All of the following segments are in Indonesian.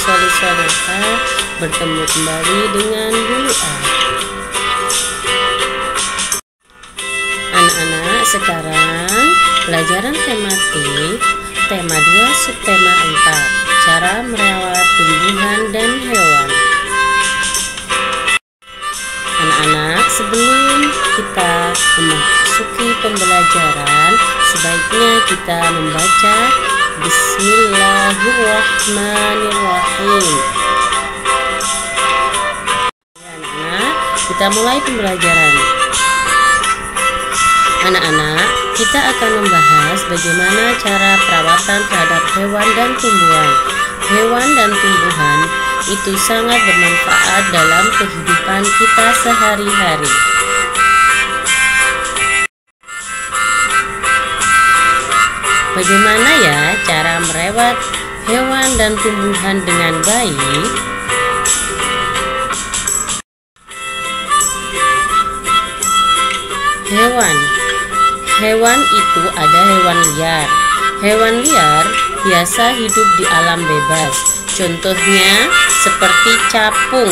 soleh-solehah bertemu kembali dengan Bulu A. Anak-anak, sekarang pelajaran tematik tema 2 subtema 4, cara merawat tumbuhan dan hewan. Anak-anak, sebelum kita memasuki pembelajaran, sebaiknya kita membaca Bismillahirrahmanirrahim. Anak-anak, kita mulai pembelajaran. Anak-anak, kita akan membahas bagaimana cara perawatan terhadap hewan dan tumbuhan. Hewan dan tumbuhan itu sangat bermanfaat dalam kehidupan kita sehari-hari. Bagaimana ya cara merawat hewan dan tumbuhan dengan baik? Hewan itu ada hewan liar. Hewan liar biasa hidup di alam bebas. Contohnya seperti capung.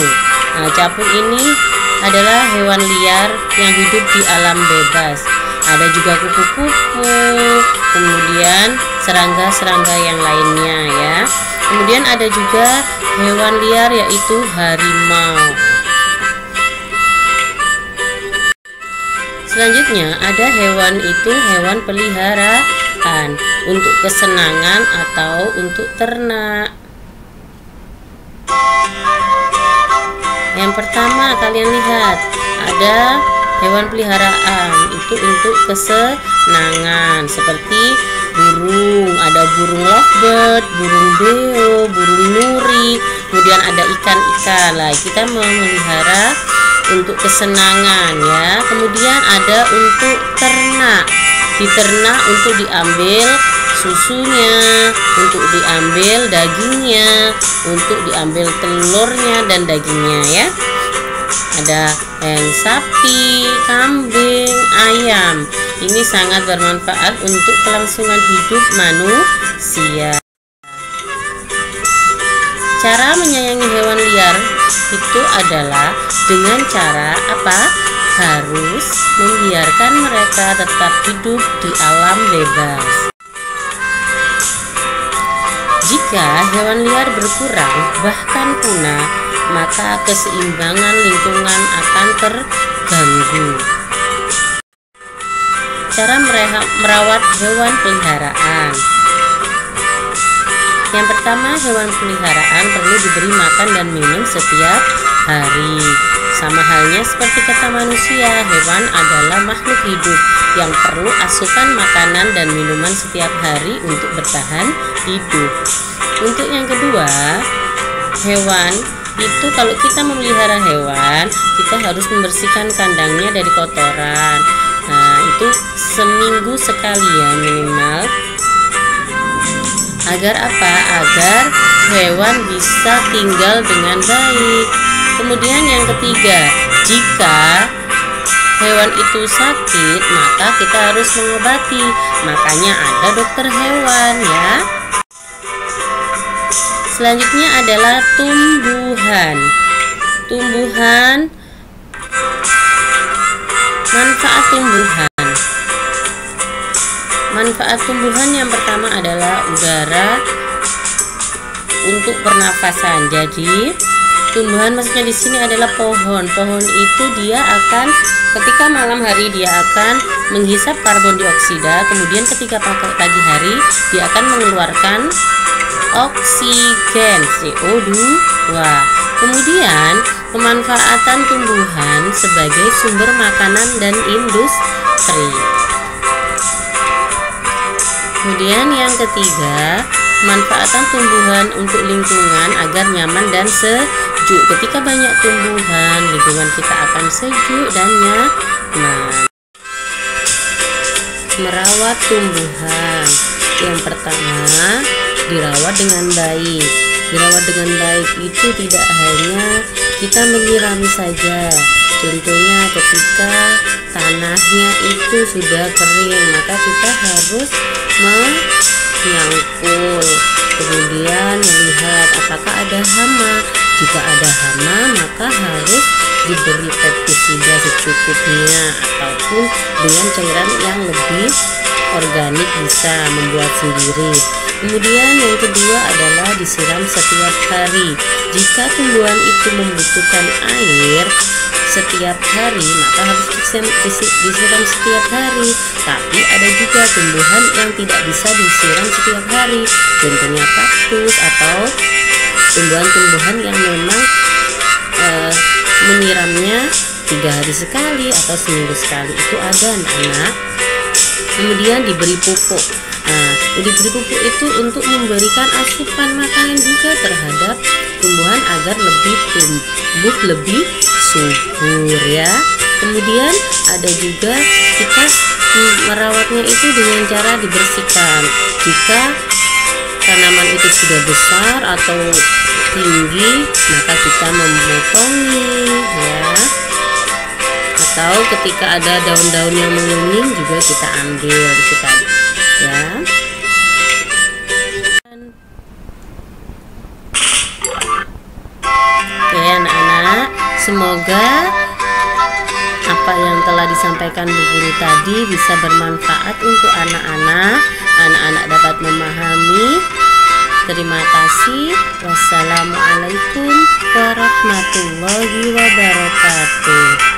Capung ini adalah hewan liar yang hidup di alam bebas. Ada juga kupu-kupu, kemudian serangga-serangga yang lainnya ya. Kemudian ada juga hewan liar yaitu harimau. Selanjutnya ada hewan itu hewan peliharaan untuk kesenangan atau untuk ternak. Yang pertama kalian lihat, ada hewan peliharaan itu untuk kesenangan seperti burung, ada burung lovebird, burung beo, burung nuri, kemudian ada ikan-ikan. Lah, kita memelihara untuk kesenangan ya. Kemudian ada untuk ternak. Diternak untuk diambil susunya, untuk diambil dagingnya, untuk diambil telurnya dan dagingnya ya. Ada yang sapi, kambing, ayam. Ini sangat bermanfaat untuk kelangsungan hidup manusia. Cara menyayangi hewan liar itu adalah dengan cara apa? Harus membiarkan mereka tetap hidup di alam bebas. Jika hewan liar berkurang, bahkan punah, maka keseimbangan lingkungan akan terganggu. Cara merawat hewan peliharaan. Yang pertama, hewan peliharaan perlu diberi makan dan minum setiap hari. Sama halnya seperti kata manusia, hewan adalah makhluk hidup yang perlu asupan makanan dan minuman setiap hari untuk bertahan hidup. Untuk yang kedua, hewan itu kalau kita memelihara hewan, kita harus membersihkan kandangnya dari kotoran. Nah, itu seminggu sekali ya minimal. Agar apa? Agar hewan bisa tinggal dengan baik. Kemudian yang ketiga, jika hewan itu sakit, maka kita harus mengobati. Makanya ada dokter hewan ya. Selanjutnya adalah tumbuhan. Manfaat tumbuhan. Manfaat tumbuhan yang pertama adalah udara untuk pernafasan. Jadi tumbuhan maksudnya di sini adalah pohon. Pohon itu dia akan ketika malam hari dia akan menghisap karbon dioksida, kemudian ketika pagi hari dia akan mengeluarkan oksigen CO2. Kemudian pemanfaatan tumbuhan sebagai sumber makanan dan industri. Kemudian yang ketiga, pemanfaatan tumbuhan untuk lingkungan agar nyaman dan sejuk. Ketika banyak tumbuhan, lingkungan kita akan sejuk dan nyaman. Merawat tumbuhan. Yang pertama, dirawat dengan baik. Dirawat dengan baik itu tidak hanya kita menyirami saja. Contohnya ketika tanahnya itu sudah kering, maka kita harus menyangkul. Kemudian melihat apakah ada hama. Jika ada hama, maka harus diberi pestisida secukupnya ataupun dengan cairan yang lebih organik, bisa membuat sendiri. Kemudian yang kedua adalah disiram setiap hari. Jika tumbuhan itu membutuhkan air setiap hari, maka harus disiram setiap hari. Tapi ada juga tumbuhan yang tidak bisa disiram setiap hari, contohnya kaktus atau tumbuhan-tumbuhan yang memang menyiramnya 3 hari sekali atau seminggu sekali. Itu ada anak-anak. Kemudian diberi pupuk. Diberi pupuk itu untuk memberikan asupan makanan juga terhadap tumbuhan agar lebih tumbuh lebih subur ya. Kemudian ada juga kita merawatnya itu dengan cara dibersihkan. Jika tanaman itu sudah besar atau tinggi, maka kita memotongnya ya. Atau ketika ada daun-daun yang menguning juga kita ambil ya. Oke anak-anak, semoga apa yang telah disampaikan Bu Guru tadi bisa bermanfaat untuk anak-anak. Anak-anak dapat memahami. Terima kasih. Wassalamualaikum warahmatullahi wabarakatuh.